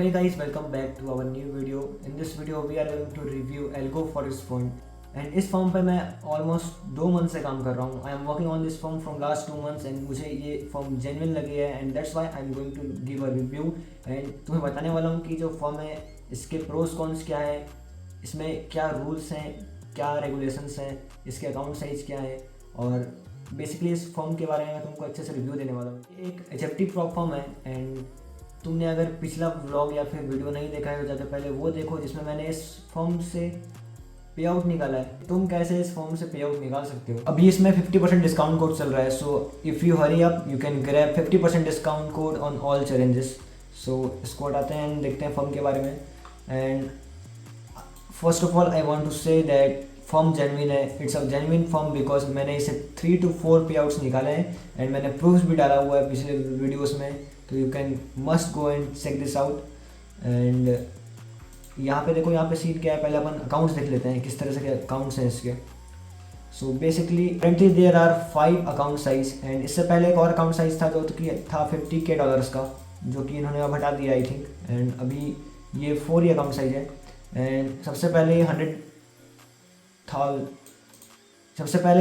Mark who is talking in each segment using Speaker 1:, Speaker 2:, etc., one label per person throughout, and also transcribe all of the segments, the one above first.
Speaker 1: Hey guys, welcome back to our new video. In this video we are going to review Algo for this fund. And इस form पे मैं almost 2 month से काम कर रहा हूँ. I am working on this form from last 2 months and मुझे ये फॉर्म जेन्युइन लगी है and that's why I am going to give a review. And तुम्हें बताने वाला हूँ कि जो फॉर्म है इसके प्रोस कॉन्स क्या है, इसमें क्या रूल्स हैं, क्या रेगुलेशंस हैं, इसके अकाउंट साइज क्या है और बेसिकली इस फॉर्म के बारे में मैं तुमको अच्छे से रिव्यू देने वाला हूँ. एक एचएफटी प्रॉप फॉर्म है एंड तुमने अगर पिछला व्लॉग या फिर वीडियो नहीं देखा है तो जाके पहले वो देखो जिसमें मैंने इस फॉर्म से पे आउट निकाला है. तुम कैसे इस फॉर्म से पे आउट निकाल सकते हो. अभी इसमें 50% डिस्काउंट कोड चल रहा है, so if you hurry up you can grab 50% discount code on all challenges. So इसको हटाते हैं एंड देखते हैं फॉर्म के बारे में. And first of all I want to say that form genuine है. It's a genuine form because मैंने इसे 3 to 4 पे आउट्स निकाले हैं एंड मैंने प्रूफ्स भी डाला हुआ है पिछले वीडियोज़ में. तो you can must go and check this out. And यहाँ पे देखो, यहाँ पे सीट क्या है. पहले अपन अकाउंट्स देख लेते हैं किस तरह से अकाउंट्स हैं इसके. So basically currently there are 5 account size and इससे पहले एक और अकाउंट साइज था जो कि था $50K का, जो कि इन्होंने अब हटा दिया आई थिंक. एंड अभी ये 4 ही अकाउंट साइज है. एंड सबसे पहले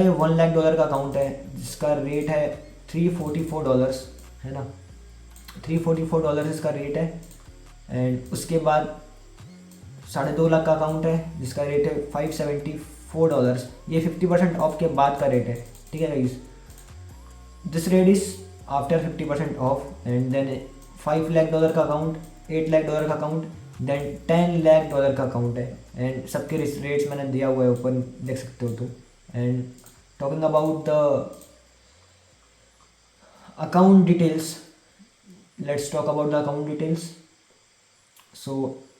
Speaker 1: $1 लाख का अकाउंट है जिसका रेट है $344 है ना. $344 इसका रेट है. एंड उसके बाद 2.5 लाख का अकाउंट है जिसका रेट है $574. ये 50% ऑफ के बाद का रेट है. ठीक है guys, this rate is after 50% off. And then $5 lakh का अकाउंट, $8 लाख का अकाउंट, देन $10 लाख का अकाउंट है. एंड सबके रेट्स मैंने दिया हुआ है, ऊपर देख सकते हो. तो and talking about the account details, let's talk about the account details. So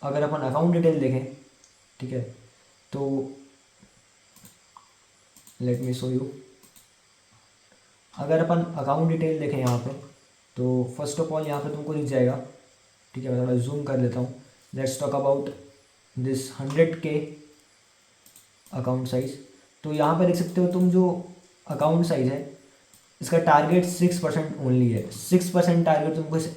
Speaker 1: अगर अपन अकाउंट डिटेल देखें, ठीक है, तो लेट मी शो यू. अगर अपन अकाउंट डिटेल देखें यहाँ पे, तो फर्स्ट ऑफ ऑल यहाँ पे तुमको दिख जाएगा. ठीक है, मैं थोड़ा जूम कर लेता हूँ. Let's talk about this 100K account size. तो यहाँ पे देख सकते हो तुम जो अकाउंट साइज है इसका टारगेट 6% ओनली है. 6% टारगेट तुमको इस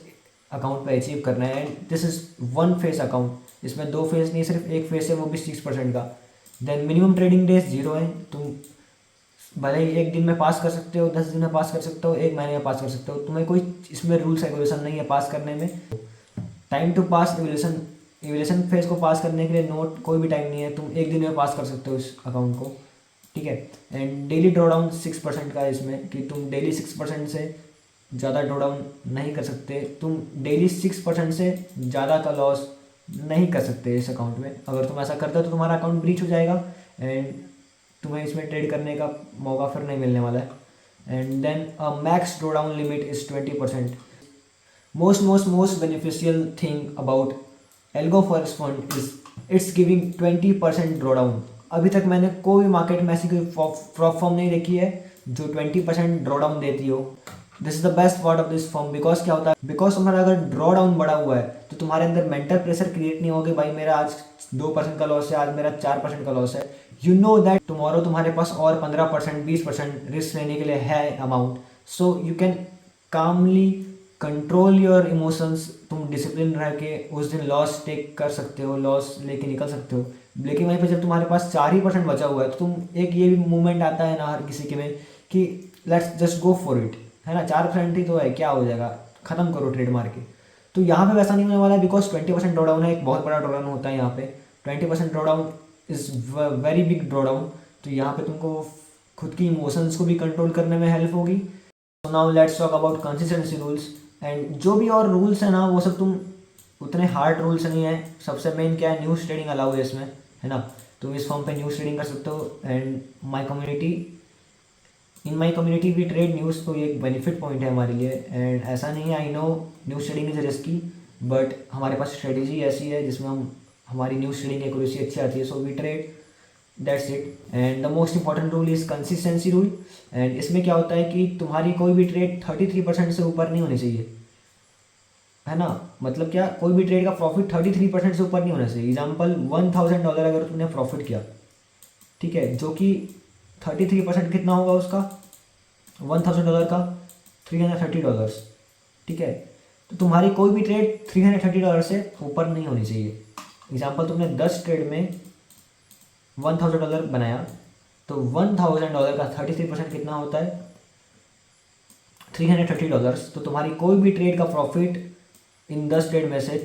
Speaker 1: अकाउंट पे अचीव करना है. And this is 1 face account. इसमें 2 फेस नहीं, सिर्फ 1 फेस है, वो भी 6% का. देन मिनिमम ट्रेडिंग डेज 0 है. तुम भले ही 1 दिन में पास कर सकते हो, 10 दिन में पास कर सकते हो, 1 महीने में पास कर सकते हो. तुम्हें कोई इसमें रूल्स रेगुलेशन नहीं है पास करने में. Time to pass evaluation phase को पास करने के लिए नोट कोई भी टाइम नहीं है. तुम 1 दिन में पास कर सकते हो इस अकाउंट को. ठीक है. एंड डेली ड्रॉडाउन 6% का है इसमें, कि तुम डेली 6% से ज़्यादा ड्रॉडाउन नहीं कर सकते. तुम डेली 6% से ज़्यादा का लॉस नहीं कर सकते इस अकाउंट में. अगर तुम ऐसा करते हो तो तुम्हारा अकाउंट ब्रीच हो जाएगा एंड तुम्हें इसमें ट्रेड करने का मौका फिर नहीं मिलने वाला है. And then a max drawdown limit is 20%. most beneficial thing about Algo for fund is it's giving 20% drawdown. अभी तक मैंने कोई मार्केट में ऐसी कोई प्रॉप फॉर्म नहीं देखी है जो 20% ड्रॉडाउन देती हो. This is the best part of this form. Because क्या होता है, बिकॉज तुम्हारा अगर ड्रॉडाउन बढ़ा हुआ है तो तुम्हारे अंदर मेंटल प्रेशर क्रिएट नहीं होगा. भाई मेरा आज 2% का लॉस है, आज मेरा 4% का लॉस है. यू नो दैट टुमारो तुम्हारे पास और 15% 20% रिस्क लेने के लिए है amount. So you can calmly control your emotions. तुम डिसिप्लिन रह के उस दिन लॉस टेक कर सकते हो, लॉस लेके निकल सकते हो. लेकिन वहीं पे जब तुम्हारे पास 4% बचा हुआ है तो तुम एक ये भी मूवमेंट आता है ना हर किसी के में कि let's just go for it, है ना. 4% ही तो है, क्या हो जाएगा, ख़त्म करो ट्रेड मार के. तो यहाँ पे वैसा नहीं होने वाला है बिकॉज 20% ड्रॉडाउन है. एक बहुत बड़ा ड्रॉडाउन होता है यहाँ पे. 20% drawdown is very big drawdown. तो यहाँ पे तुमको खुद की इमोशंस को भी कंट्रोल करने में हेल्प होगी. So now let's talk about consistency rules. And जो भी और रूल्स है ना वो सब तुम उतने हार्ड रूल्स नहीं है. सबसे मेन क्या है, न्यूज़ ट्रेडिंग अलाउ है इसमें, है ना. तुम इस फॉर्म पे न्यूज़ ट्रेडिंग कर सकते हो. And in my community we trade news. तो ये एक बेनिफिट पॉइंट है हमारे लिए. एंड ऐसा नहीं है, I know news trading is risky, but हमारे पास स्ट्रेटेजी ऐसी है जिसमें हमारी न्यूज़ ट्रेडिंग एक्यूरेसी अच्छी आती है. So we trade, that's it. And the most important rule is consistency rule. And इसमें क्या होता है कि तुम्हारी कोई भी ट्रेड 33% से ऊपर नहीं होनी चाहिए, है ना. मतलब क्या, कोई भी ट्रेड का प्रॉफिट 33% से ऊपर नहीं होना चाहिए. एग्जाम्पल $1000 अगर तुमने प्रॉफिट किया, ठीक है, जो कि 33% कितना होगा उसका, $1000 का $330. ठीक है. तो तुम्हारी कोई भी ट्रेड $330 से ऊपर नहीं होनी चाहिए। एग्जाम्पल, तुमने 10 ट्रेड में $1000 बनाया, तो $1000 का 33% कितना होता है? $330। तो तुम्हारी कोई भी ट्रेड का प्रॉफिट इन 10 ट्रेड में से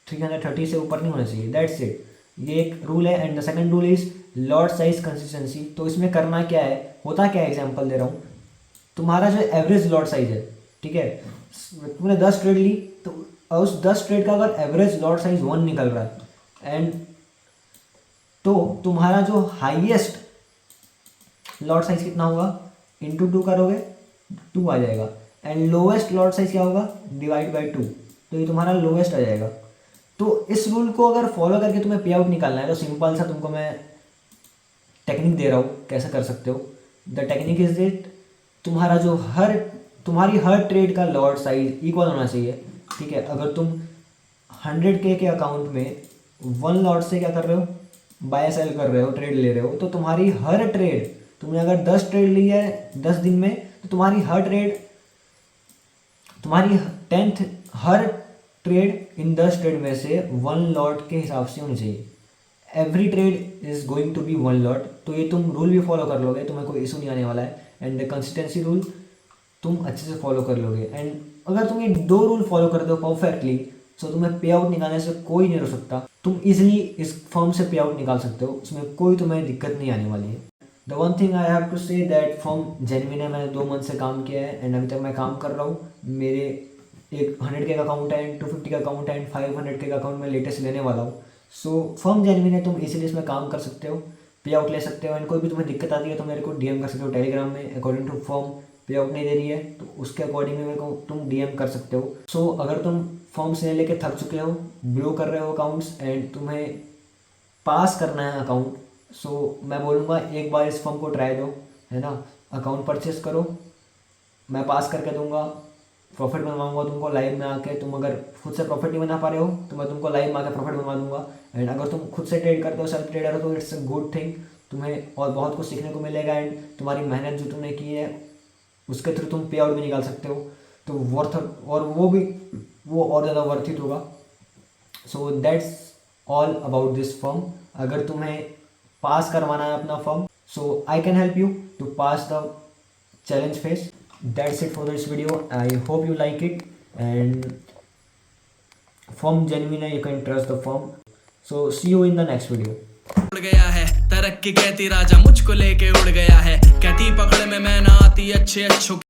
Speaker 1: 330 से ऊपर नहीं होना चाहिए। दैट्स इट, ये एक रूल है। And the second rule is lot size consistency. तो इसमें करना क्या है, होता क्या है, एग्जांपल दे रहा हूँ, तुम्हारा जो एवरेज लॉट साइज है, ठीक है, तुमने 10 ट्रेड ली, तो उस 10 ट्रेड का अगर एवरेज लॉट साइज 1 निकल रहा है, एंड तो तुम्हारा जो हाईएस्ट लॉट साइज कितना होगा, इंटू 2 करोगे 2 आ जाएगा, एंड लोवेस्ट लॉट साइज क्या होगा, डिवाइड बाई 2, तो ये तुम्हारा लोवेस्ट आ जाएगा। तो इस रूल को अगर फॉलो करके तुम्हें पे आउट निकालना है, तो सिंपल सा तुमको मैं टेक्निक दे रहा हूँ कैसे कर सकते हो। द टेक्निक इज दिट, तुम्हारी हर ट्रेड का लॉट साइज इक्वल होना चाहिए, ठीक है। अगर तुम 100K के अकाउंट में 1 लॉट से क्या कर रहे हो, बाय सेल कर रहे हो, ट्रेड ले रहे हो, तो तुम्हारी हर ट्रेड, तुमने अगर 10 ट्रेड ली है 10 दिन में, तो तुम्हारी हर ट्रेड, तुम्हारी 10th her trade in 10 trade में से 1 लॉट के हिसाब से होनी चाहिए। Every trade is going to be 1 lot. तो ये तुम रूल भी फॉलो कर लोगे, तुम्हें कोई इशू नहीं आने वाला है। एंड द कंसिस्टेंसी रूल तुम अच्छे से फॉलो कर लोगे। एंड अगर तुम ये 2 रूल फॉलो करते हो परफेक्टली, तो तुम्हें पे आउट निकालने से कोई नहीं रोक सकता। तुम इजीली इस फर्म से पे आउट निकाल सकते हो, उसमें कोई तुम्हें दिक्कत नहीं आने वाली है। The one thing I have to say that firm genuine है। मैंने 2 मंथ से काम किया है, एंड अभी तक मैं काम कर रहा हूँ। मेरे एक 100K का अकाउंट है, 250 का अकाउंट है, एंड 500K का अकाउंट में लेटेस्ट लेने वाला हूँ। सो फर्म जेन्युइन है, तुम इसीलिए इसमें काम कर सकते हो, पे आउट ले सकते हो। एंड कोई भी तुम्हें दिक्कत आती है तो मेरे को डीएम कर सकते हो टेलीग्राम में। अकॉर्डिंग टू फर्म पे आउट नहीं दे रही है, तो उसके अकॉर्डिंग में मेरे को तुम डीएम कर सकते हो। सो अगर तुम फॉर्म से लेके थक चुके हो, ब्लो कर रहे हो अकाउंट्स, एंड तुम्हें पास करना है अकाउंट, सो मैं बोलूँगा एक बार इस फॉर्म को ट्राई दो, है ना। अकाउंट परचेस करो, मैं पास करके दूंगा, प्रॉफिट बनवाऊंगा तुमको लाइव में आके। तुम अगर खुद से प्रॉफिट नहीं बना पा रहे हो, तो मैं तुमको लाइव में आके प्रॉफिट बनवा दूंगा। एंड अगर तुम खुद से ट्रेड करते हो, सेल्फ ट्रेडर हो, तो इट्स अ गुड थिंग, तुम्हें और बहुत कुछ सीखने को मिलेगा। एंड तुम्हारी मेहनत जो तुमने की है उसके थ्रू तुम पे आउट भी निकाल सकते हो, तो वर्थ, और वो और ज़्यादा वर्थ इट होगा। So that's all about this firm. अगर तुम्हें पास करवाना है अपना firm, so I can help you to pass the challenge phase. That's it for this video. I hope you like it, and firm genuine, you can trust the firm. So see you in the next video.
Speaker 2: उड़ गया है तरक्की कहती राजा मुझको लेके उड़ गया है, कहती पकड़ में मैं ना आती अच्छे अच्छों